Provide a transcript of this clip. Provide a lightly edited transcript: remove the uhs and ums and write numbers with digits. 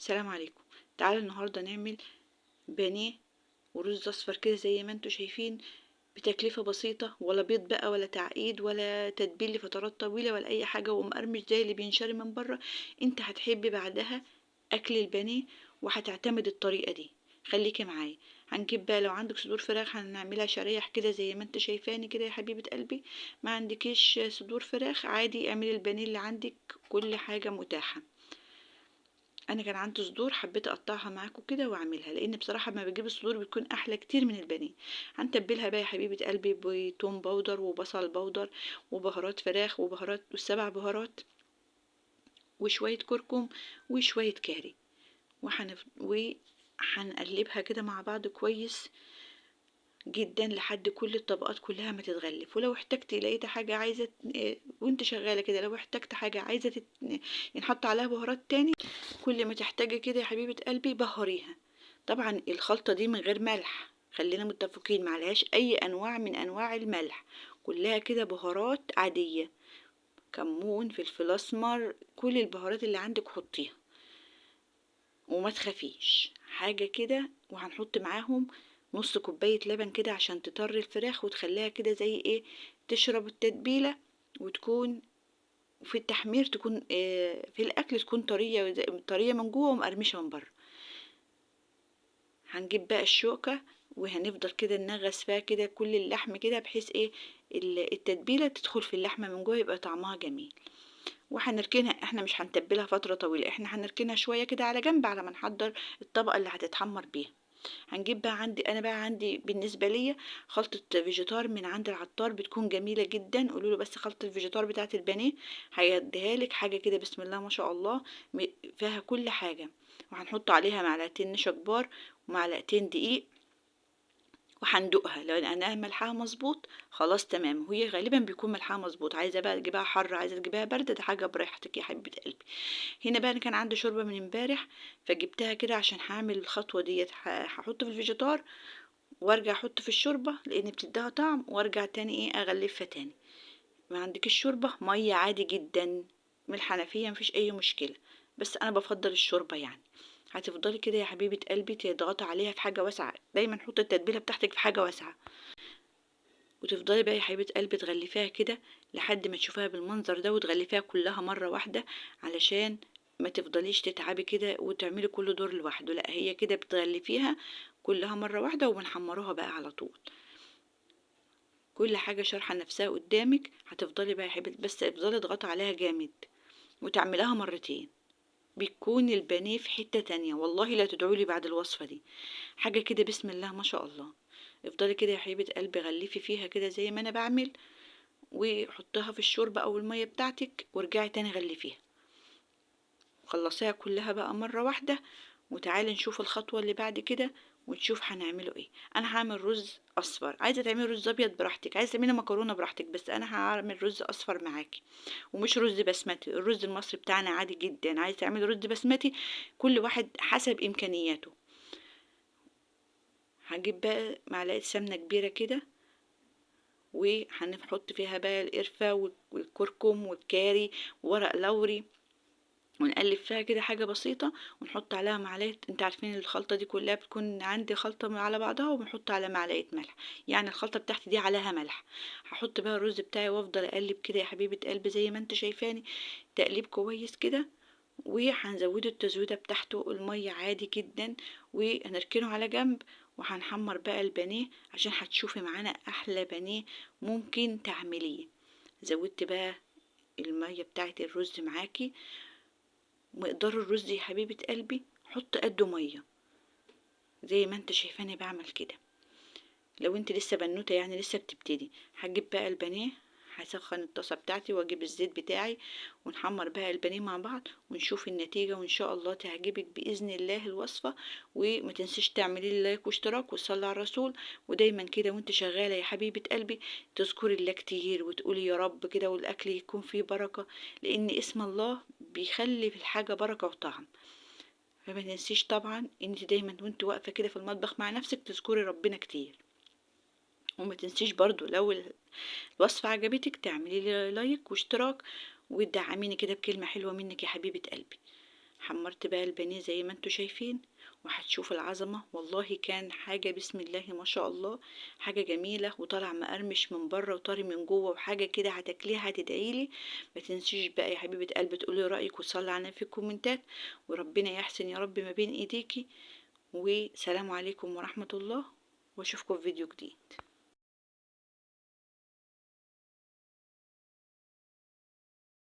السلام عليكم. تعالوا النهارده نعمل بانيه ورز اصفر كده زي ما انتوا شايفين، بتكلفة بسيطة، ولا بيض بقى ولا تعقيد ولا تتبيل لفترات طويلة ولا اي حاجة، ومقرمش زي اللي بينشري من بره. انت هتحبي بعدها اكل البانيه وهتعتمد الطريقة دي. خليكي معايا. هنجيب بقى، لو عندك صدور فراخ هنعملها شرايح كده زي ما انت شايفاني كده يا حبيبة قلبي. ما عندكيش صدور فراخ عادي، اعملي البانيه اللي عندك، كل حاجة متاحة. انا كان عندي صدور، حبيت اقطعها معاكم كده واعملها، لان بصراحه ما بجيب الصدور بتكون احلى كتير من البانيه. هنتبلها بقى يا حبيبه قلبي بتوم باودر وبصل باودر وبهارات فراخ وبهارات والسبع بهارات وشويه كركم وشويه كاري. وهنقلبها كده مع بعض كويس جدا لحد كل الطبقات كلها ما تتغلف. ولو احتجتي لقيت حاجه عايزه وانت شغاله كده، لو احتجت حاجه عايزه ينحط عليها بهارات تاني، كل ما تحتاجي كده يا حبيبة قلبي بهريها. طبعا الخلطة دي من غير ملح، خلينا متفقين، معلهاش اي انواع من انواع الملح، كلها كده بهارات عادية، كمون، فلفل اسمر، كل البهارات اللي عندك حطيها وما تخافيش حاجة كده. وهنحط معاهم نص كوباية لبن كده عشان تطر الفراخ وتخليها كده زي ايه، تشرب التتبيلة، وتكون في التحمير تكون في الاكل تكون طريه طريه من جوه ومقرمشه من بره. هنجيب بقى الشوكه وهنفضل كده ننغص فيها كده كل اللحم كده، بحيث ايه التتبيله تدخل في اللحمه من جوه يبقى طعمها جميل. وهنركنها، احنا مش هنتبلها فتره طويله، احنا هنركنها شويه كده على جنب على ما نحضر الطبقه اللي هتتحمر بيها. هنجيب بقى عندي بالنسبه ليا خلطه فيجيتار من عند العطار، بتكون جميله جدا. قولوا له بس خلطه الفيجيتار بتاعه البانيه، هيديها لك حاجه كده بسم الله ما شاء الله، فيها كل حاجه. وهنحط عليها معلقتين نشا كبار ومعلقتين دقيق، وهندوقها لو لقيناها ملحها مظبوط خلاص تمام. وهي غالبا بيكون ملحها مظبوط، عايزه بقى تجيبها حر عايزه تجيبها بارده، ده حاجه براحتك يا حبيبه قلبي. هنا بقى انا كان عندي شوربه من امبارح، فجبتها كده عشان هعمل الخطوه ديت. هحط في الفيجيتار وارجع احط في الشوربه لان بتديها طعم، وارجع تاني ايه اغلفها تاني. ما عندكش الشوربه ميه عادي جدا من الحنفيه، مفيش اي مشكله، بس انا بفضل الشوربه يعني. هتفضلي كده يا حبيبه قلبي تضغطي عليها في حاجه واسعه، دايما حطي التتبيله بتاعتك في حاجه واسعه، وتفضلي بقى يا حبيبه قلبي تغلفيها كده لحد ما تشوفيها بالمنظر ده، وتغلفيها كلها مره واحده علشان ما تفضليش تتعبي كده وتعملي كل دور لوحده. لا، هي كده بتغلفيها كلها مره واحده وبنحمروها بقى على طول. كل حاجة شارحة نفسها قدامك، هتفضلي بقى يا حبيبتي بس افضلي اضغطي عليها جامد وتعملها مرتين، بيكون البانيه في حتة تانية. والله لا تدعولي بعد الوصفة دي، حاجة كده بسم الله ما شاء الله. افضلي كده يا حبيبة قلبي غلفي فيها كده زي ما انا بعمل، وحطيها في الشوربة او المية بتاعتك وارجعي تاني غلفيها. خلصيها كلها بقى مرة واحدة، وتعالي نشوف الخطوة اللي بعد كده ونشوف هنعمله ايه. انا هعمل رز اصفر، عايزه تعملي رز ابيض براحتك، عايزه تعملي مكرونه براحتك، بس انا هعمل رز اصفر معاكي. ومش رز بسمتي، الرز المصري بتاعنا عادي جدا. عايزه تعملي رز بسمتي، كل واحد حسب امكانياته. هجيب بقى معلقه سمنه كبيره كده، وهنحط فيها بقى القرفه والكركم والكاري وورق لوري، ونقلب فيها كده حاجة بسيطة، ونحط عليها معلقة، انت عارفين الخلطة دي كلها بتكون عندي خلطة على بعضها، وبنحط على معلقة ملح، يعني الخلطة بتاعتي دي عليها ملح. هحط بقى الرز بتاعي وافضل اقلب كده يا حبيبة قلبي زي ما انت شايفاني، تقليب كويس كده. وهنزوده التزويدة بتاعته المية عادي جدا، وهنركنه على جنب. وهنحمر بقى البانيه عشان هتشوفي معانا احلى بانيه ممكن تعمليه. زودت بقى المية بتاعت الرز معاكي، مقدار الرز يا حبيبة قلبي حط قده مية زي ما انت شايفاني بعمل كده. لو انت لسه بنوتة يعني لسه بتبتدي، هجيب بقى البانيه، هسخن الطاسة بتاعتي واجيب الزيت بتاعي، ونحمر بقى البانيه مع بعض ونشوف النتيجة، وان شاء الله تعجبك بإذن الله الوصفة. وما تنسيش تعملي لي لايك واشتراك وصلي على الرسول. ودايما كده وانت شغالة يا حبيبة قلبي تذكري الله كتير وتقولي يا رب كده، والاكل يكون فيه بركة، لان اسم الله بيخلي في الحاجة بركة وطعم. فما تنسيش طبعا انت دايما وانت واقفة كده في المطبخ مع نفسك تذكري ربنا كتير. وما تنسيش برضو لو الوصفة عجبتك تعملي لي لايك واشتراك، وتدعميني كده بكلمة حلوة منك يا حبيبة قلبي. حمرت بقى البانيه زي ما انتوا شايفين، وهتشوفوا العظمة. والله كان حاجة بسم الله ما شاء الله، حاجة جميلة، وطالع مقرمش من بره وطري من جوه، وحاجة كده هتاكليها هتدعيلي. ما تنسيش بقى يا حبيبة قلبي تقولي رأيك وتصلي على النبي في الكومنتات، وربنا يحسن يا رب ما بين ايديكي. وسلام عليكم ورحمة الله، واشوفكم في فيديو جديد.